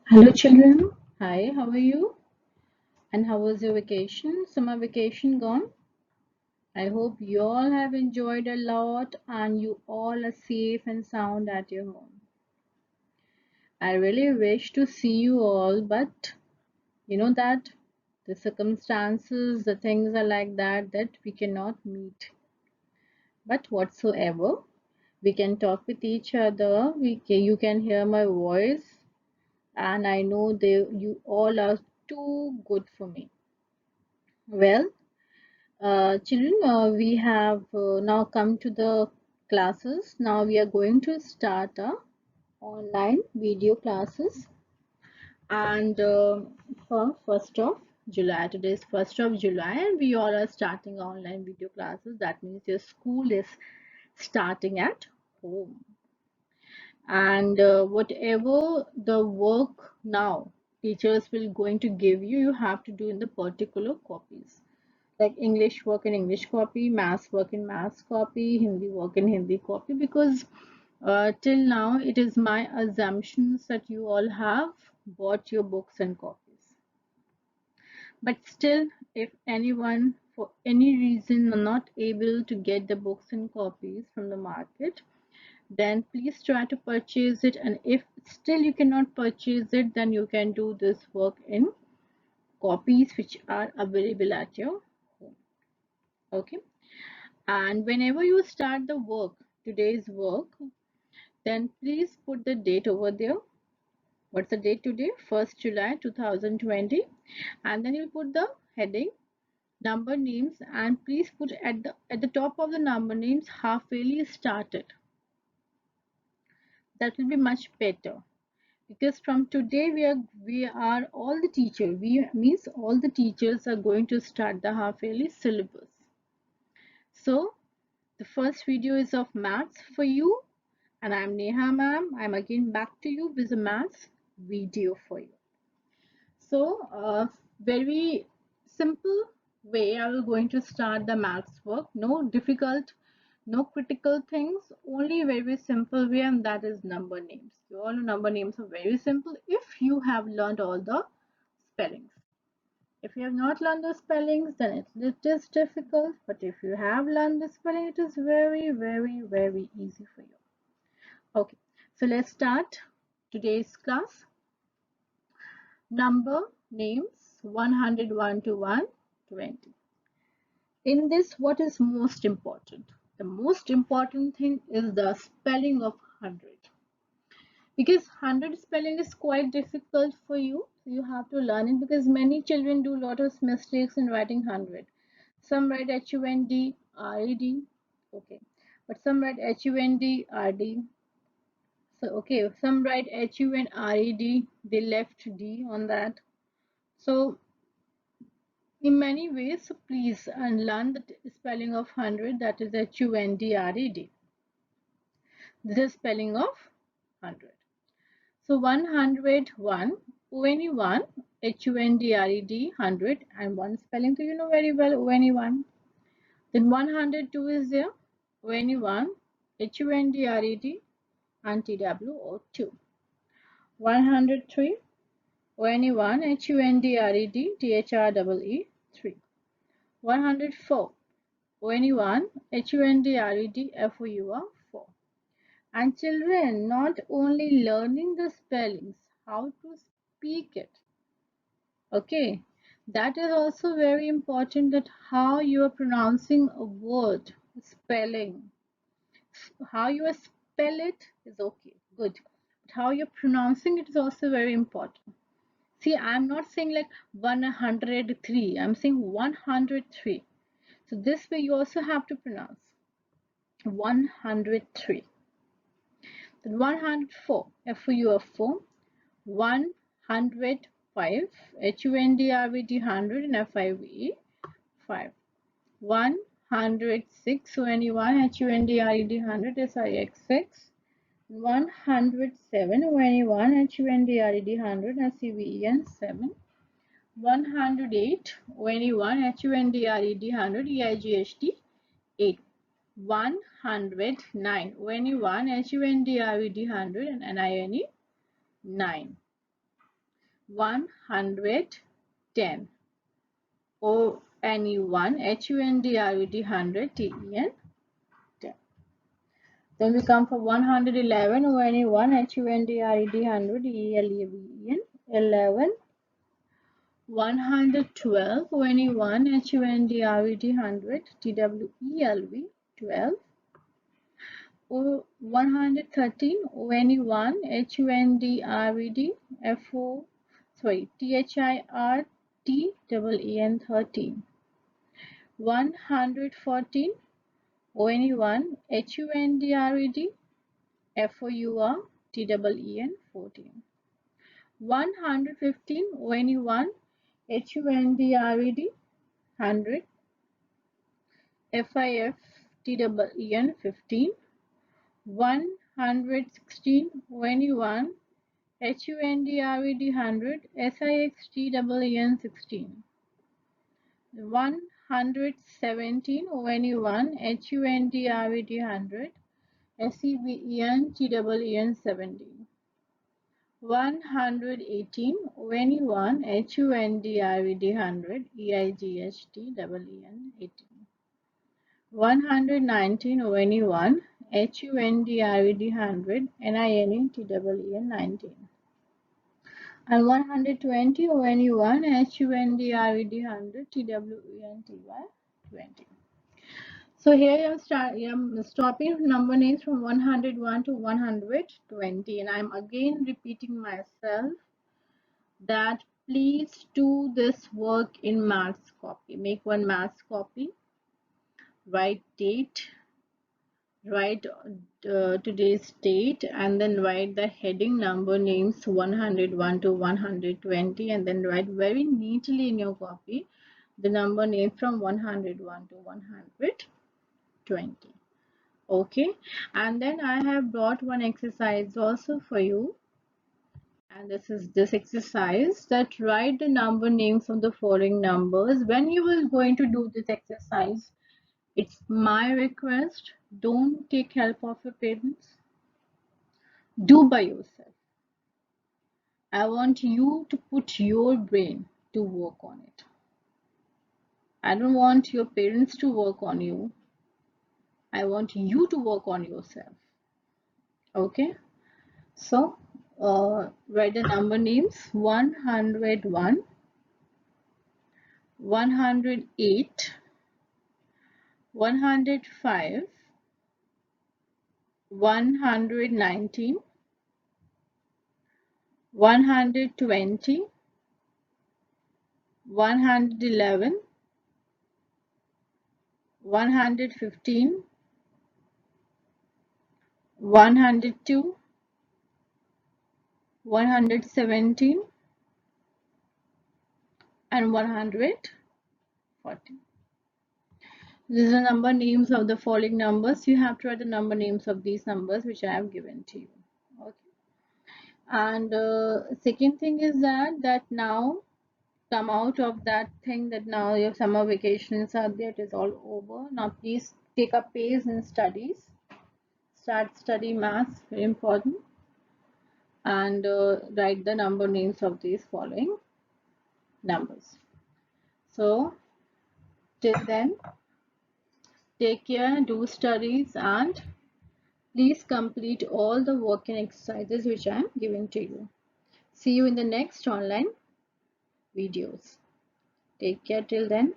Hello, children. Hi, how are you? And how was your vacation? Summer vacation gone? I hope you all have enjoyed a lot and you all are safe and sound at your home. I really wish to see you all, but you know that the circumstances, the things are like that we cannot meet. But whatsoever, we can talk with each other. You can hear my voice, and I know you all are too good for me. Well, children, we have now come to the classes. Now we are going to start our online video classes. And for 1st of July, today is 1st of July, and we all are starting online video classes. That means your school is starting at home. And whatever the work now teachers will going to give you, you have to do in the particular copies, like English work in English copy, Maths work in Maths copy, Hindi work in Hindi copy, because till now it is my assumptions that you all have bought your books and copies. But still, if anyone for any reason are not able to get the books and copies from the market, then please try to purchase it. And if still you cannot purchase it, then you can do this work in copies which are available at your home. Okay. And whenever you start the work, today's work, then please put the date over there. What's the date today? 1st July 2020. And then you put the heading, number names, and please put at the top of the number names half yearly started. That will be much better, because from today we are all the teachers. We means all the teachers are going to start the half yearly syllabus. So the first video is of maths for you, and I'm Neha ma'am. I'm again back to you with a maths video for you. So very simple way I will going to start the maths work. No difficult, no critical things, only very simple way, and that is number names. You all know number names are very simple if you have learned all the spellings. If you have not learned the spellings, then it is difficult. But if you have learned the spelling, it is very, very, very easy for you. Okay, so let's start today's class. Number names 101 to 120. In this, what is most important? The most important thing is the spelling of 100. Because 100 spelling is quite difficult for you. So you have to learn it, because many children do a lot of mistakes in writing 100. Some write HUNDRED. Okay. But some write HUNDRD. So okay, some write HUNRED. They left D on that. So in many ways, so please learn the spelling of 100, that is HUNDRED. This is spelling of 100. So 101, only one, HUNDRED, 100, and one spelling, so you know very well, only one. Then 102 is there, only one, HUNDRED, and TWO2. 103, only one, HUNDRED, THREE, 3. 104, only one, HUNDRED, FOUR, 4. And children, not only learning the spellings, how to speak it. Okay, that is also very important, that how you are pronouncing a word, spelling. How you spell it is okay, good. But how you're pronouncing it is also very important. See, I'm not saying like 103, I'm saying 103. So this way you also have to pronounce 103. Then 104, FOUR4, 105, HUNDRVD 100, and FIVE 5. 106, ONE1, HUNDRED 100, SIX6. 107, ONE1, HUNDRED 100, SCVEN 7. 108, ONE1, HUNDRED 100, EIGHT 8. 109, ONE1, HUNDRED 100, and NINE 9. 110. ONE1 HUNDRED 100 TEN 10. Then we come for 111 ONE1 HUNDRED 100 ELEVEN 11. 112 ONE1 HUNDRED 100 TWELV 12. 113 ONE1 HUNDRED FO THIRTEN 13. 114 ONE1 HUNDRED FOUR TEEN 14. 115 ONE1 HUNDRED 100 FIF TEEN 15. 116 ONE1 HUNDRED 100 SIXTEEN 16. 117 ONE1 HUNDRED 100 SEVEN 17. 118 ONE1 HUNDRED 100 EIGHTEEN 18. 119 ONE1 HUNDRED 100 NINETEEN 19. And 120 ONE1 HUNDRED 100 TWENTY 20. So here I'm stopping number names from 101 to 120, and I'm again repeating myself that please do this work in maths copy. Make one maths copy, write date, write today's date, and then write the heading number names 101 to 120, and then write very neatly in your copy the number name from 101 to 120. Okay, and then I have brought one exercise also for you, and this is this exercise that write the number names of the following numbers. When you are going to do this exercise, it's my request, don't take help of your parents, do by yourself. I want you to put your brain to work on it. I don't want your parents to work on you. I want you to work on yourself. Okay, so write the number names 101, 108, 105, 119, 120, 111, 115, 102, 117, and 140. These are the number names of the following numbers. You have to write the number names of these numbers which I have given to you. Okay. And second thing is that now come out of that thing that now your summer vacations are there, it is all over. Now please take a pace in studies, start study maths, very important, and write the number names of these following numbers. So till then, take care, do studies, and please complete all the working exercises which I am giving to you. See you in the next online videos. Take care till then.